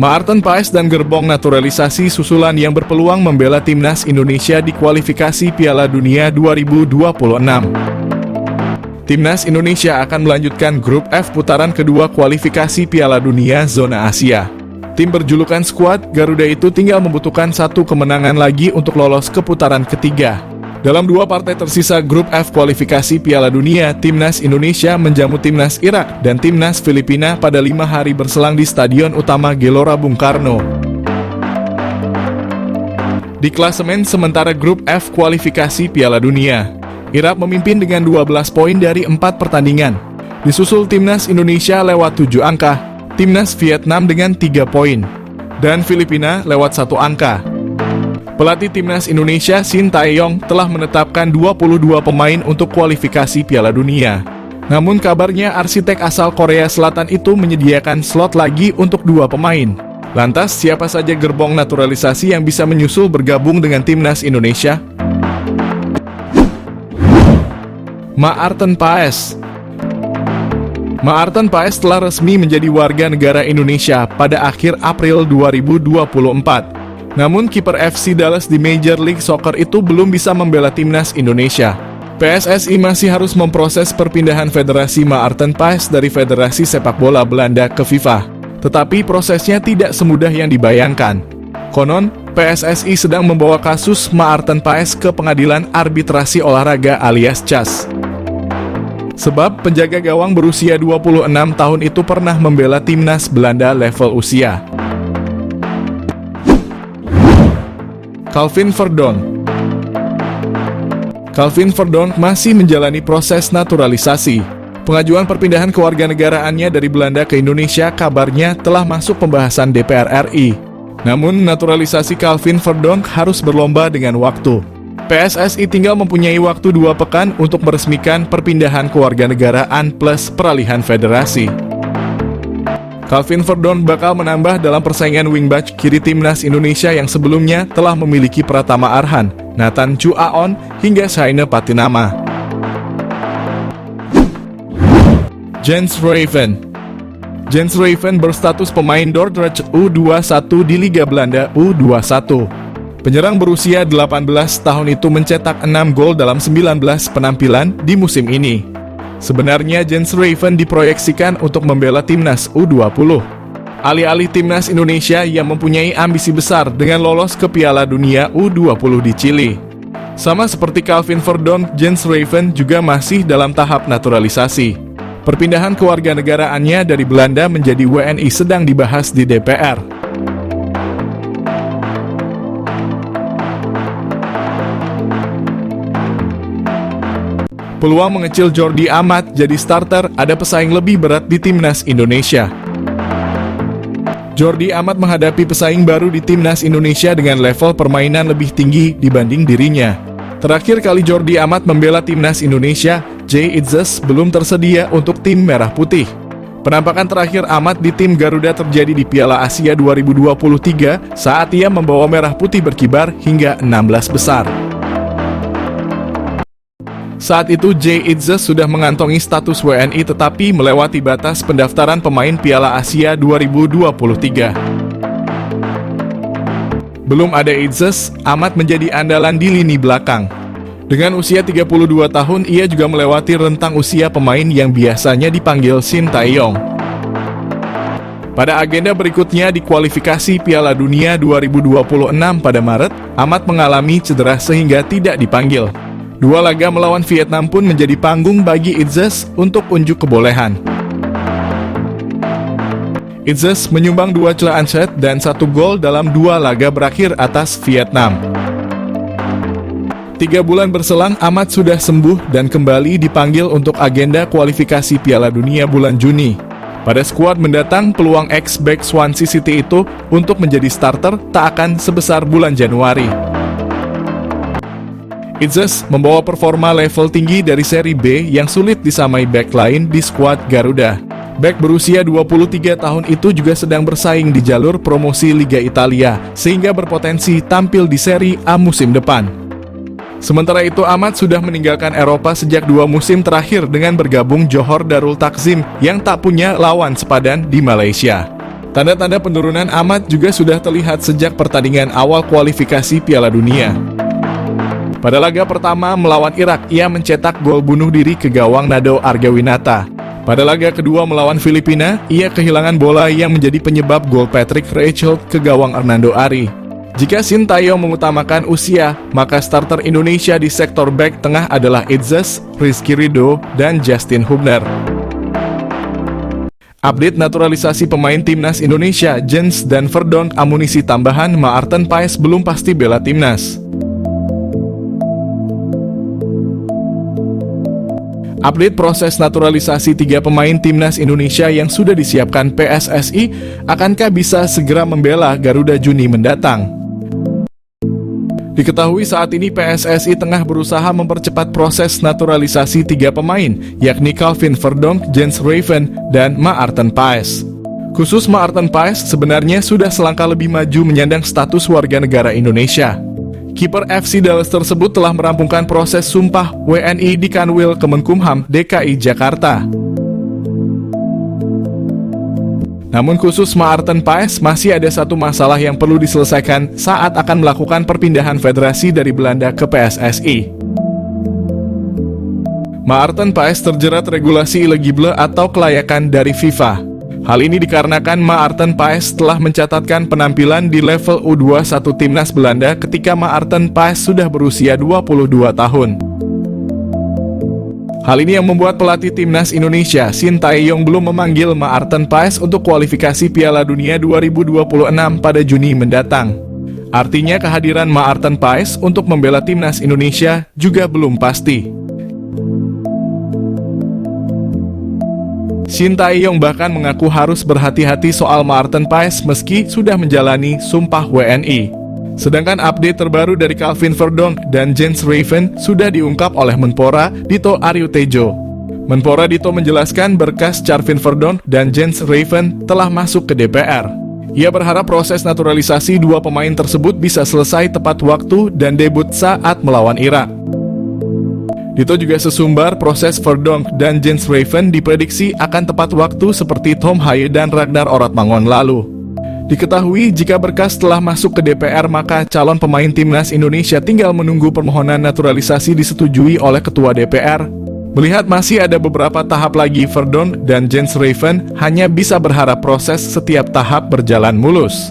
Maarten Paes dan gerbong naturalisasi susulan yang berpeluang membela timnas Indonesia di kualifikasi Piala Dunia 2026. Timnas Indonesia akan melanjutkan grup F putaran kedua kualifikasi Piala Dunia zona Asia. Tim berjulukan skuad Garuda itu tinggal membutuhkan satu kemenangan lagi untuk lolos ke putaran ketiga. Dalam dua partai tersisa grup F kualifikasi Piala Dunia, Timnas Indonesia menjamu Timnas Irak dan Timnas Filipina pada 5 hari berselang di Stadion Utama Gelora Bung Karno. Di klasemen sementara grup F kualifikasi Piala Dunia, Irak memimpin dengan 12 poin dari 4 pertandingan. Disusul Timnas Indonesia lewat 7 angka, Timnas Vietnam dengan 3 poin, dan Filipina lewat 1 angka. Pelatih Timnas Indonesia Shin Tae-yong telah menetapkan 22 pemain untuk kualifikasi Piala Dunia. Namun kabarnya arsitek asal Korea Selatan itu menyediakan slot lagi untuk 2 pemain. Lantas siapa saja gerbong naturalisasi yang bisa menyusul bergabung dengan Timnas Indonesia? Maarten Paes. Maarten Paes telah resmi menjadi warga negara Indonesia pada akhir April 2024. Namun kiper FC Dallas di Major League Soccer itu belum bisa membela timnas Indonesia. PSSI masih harus memproses perpindahan Federasi Maarten Paes dari Federasi Sepak Bola Belanda ke FIFA. Tetapi prosesnya tidak semudah yang dibayangkan. Konon, PSSI sedang membawa kasus Maarten Paes ke Pengadilan Arbitrasi Olahraga alias CAS. Sebab penjaga gawang berusia 26 tahun itu pernah membela timnas Belanda level usia. Calvin Verdonk. Calvin Verdonk masih menjalani proses naturalisasi. Pengajuan perpindahan kewarganegaraannya dari Belanda ke Indonesia kabarnya telah masuk pembahasan DPR RI. Namun naturalisasi Calvin Verdonk harus berlomba dengan waktu. PSSI tinggal mempunyai waktu 2 pekan untuk meresmikan perpindahan kewarganegaraan plus peralihan federasi. Calvin Verdonk bakal menambah dalam persaingan wingback kiri timnas Indonesia yang sebelumnya telah memiliki Pratama Arhan, Nathan Chu Aon, hingga Shaine Patinama. Jens Ruijfen. Jens Ruijfen berstatus pemain Dordrecht U21 di Liga Belanda U21. Penyerang berusia 18 tahun itu mencetak 6 gol dalam 19 penampilan di musim ini. Sebenarnya Jens Ruijfen diproyeksikan untuk membela timnas U20. Alih-alih timnas Indonesia yang mempunyai ambisi besar dengan lolos ke Piala Dunia U20 di Chili. Sama seperti Calvin Verdonk, Jens Ruijfen juga masih dalam tahap naturalisasi. Perpindahan kewarganegaraannya dari Belanda menjadi WNI sedang dibahas di DPR. Peluang mengecil Jordi Amat jadi starter, ada pesaing lebih berat di timnas Indonesia. Jordi Amat menghadapi pesaing baru di timnas Indonesia dengan level permainan lebih tinggi dibanding dirinya. Terakhir kali Jordi Amat membela timnas Indonesia, Jay Itzes belum tersedia untuk tim Merah Putih. Penampakan terakhir Amat di tim Garuda terjadi di Piala Asia 2023 saat ia membawa Merah Putih berkibar hingga 16 besar. Saat itu Jay Itzes sudah mengantongi status WNI tetapi melewati batas pendaftaran pemain Piala Asia 2023. Belum ada Itzes, Amat menjadi andalan di lini belakang. Dengan usia 32 tahun, ia juga melewati rentang usia pemain yang biasanya dipanggil Shin Tae-yong. Pada agenda berikutnya di kualifikasi Piala Dunia 2026 pada Maret, Amat mengalami cedera sehingga tidak dipanggil. 2 laga melawan Vietnam pun menjadi panggung bagi Itzes untuk unjuk kebolehan. Itzes menyumbang 2 celaan set dan 1 gol dalam 2 laga berakhir atas Vietnam. 3 bulan berselang, Amat sudah sembuh dan kembali dipanggil untuk agenda kualifikasi Piala Dunia bulan Juni. Pada skuad mendatang, peluang ex-back Swansea City itu untuk menjadi starter tak akan sebesar bulan Januari. Itzes membawa performa level tinggi dari seri B yang sulit disamai back lain di skuad Garuda. Back berusia 23 tahun itu juga sedang bersaing di jalur promosi Liga Italia, sehingga berpotensi tampil di seri A musim depan. Sementara itu Amat sudah meninggalkan Eropa sejak 2 musim terakhir dengan bergabung Johor Darul Takzim yang tak punya lawan sepadan di Malaysia. Tanda-tanda penurunan Ahmad juga sudah terlihat sejak pertandingan awal kualifikasi Piala Dunia. Pada laga pertama melawan Irak, ia mencetak gol bunuh diri ke gawang Nado Argawinata. Pada laga kedua melawan Filipina, ia kehilangan bola yang menjadi penyebab gol Patrick Reichelt ke gawang Hernando Ari. Jika Sintayong mengutamakan usia, maka starter Indonesia di sektor bek tengah adalah Idzas, Rizky Ridho, dan Justin Hubner. Update naturalisasi pemain timnas Indonesia, Jens dan Verdonk amunisi tambahan, Maarten Paes belum pasti bela timnas. Update proses naturalisasi 3 pemain timnas Indonesia yang sudah disiapkan PSSI, akankah bisa segera membela Garuda Juni mendatang? Diketahui saat ini PSSI tengah berusaha mempercepat proses naturalisasi 3 pemain, yakni Calvin Verdonk, Jens Raven, dan Maarten Paes. Khusus Maarten Paes sebenarnya sudah selangkah lebih maju menyandang status warga negara Indonesia. Kiper FC Dallas tersebut telah merampungkan proses sumpah WNI di Kanwil Kemenkumham DKI Jakarta. Namun khusus Maarten Paes masih ada satu masalah yang perlu diselesaikan saat akan melakukan perpindahan federasi dari Belanda ke PSSI. Maarten Paes terjerat regulasi illegible atau kelayakan dari FIFA. Hal ini dikarenakan Maarten Paes telah mencatatkan penampilan di level U21 timnas Belanda ketika Maarten Paes sudah berusia 22 tahun. Hal ini yang membuat pelatih timnas Indonesia, Sintayong, belum memanggil Maarten Paes untuk kualifikasi Piala Dunia 2026 pada Juni mendatang. Artinya kehadiran Maarten Paes untuk membela timnas Indonesia juga belum pasti. Sintayong bahkan mengaku harus berhati-hati soal Maarten Paes meski sudah menjalani sumpah WNI. Sedangkan update terbaru dari Calvin Verdonk dan Jens Raven sudah diungkap oleh Menpora Dito Aryo Tejo. Menpora Dito menjelaskan berkas Calvin Verdonk dan Jens Raven telah masuk ke DPR. Ia berharap proses naturalisasi 2 pemain tersebut bisa selesai tepat waktu dan debut saat melawan Irak. Dito juga sesumbar proses Verdonk dan Jens Raven diprediksi akan tepat waktu seperti Tom Haye dan Ragnar Oratmangon lalu. Diketahui jika berkas telah masuk ke DPR maka calon pemain timnas Indonesia tinggal menunggu permohonan naturalisasi disetujui oleh Ketua DPR. Melihat masih ada beberapa tahap lagi, Verdonk dan Jens Raven hanya bisa berharap proses setiap tahap berjalan mulus.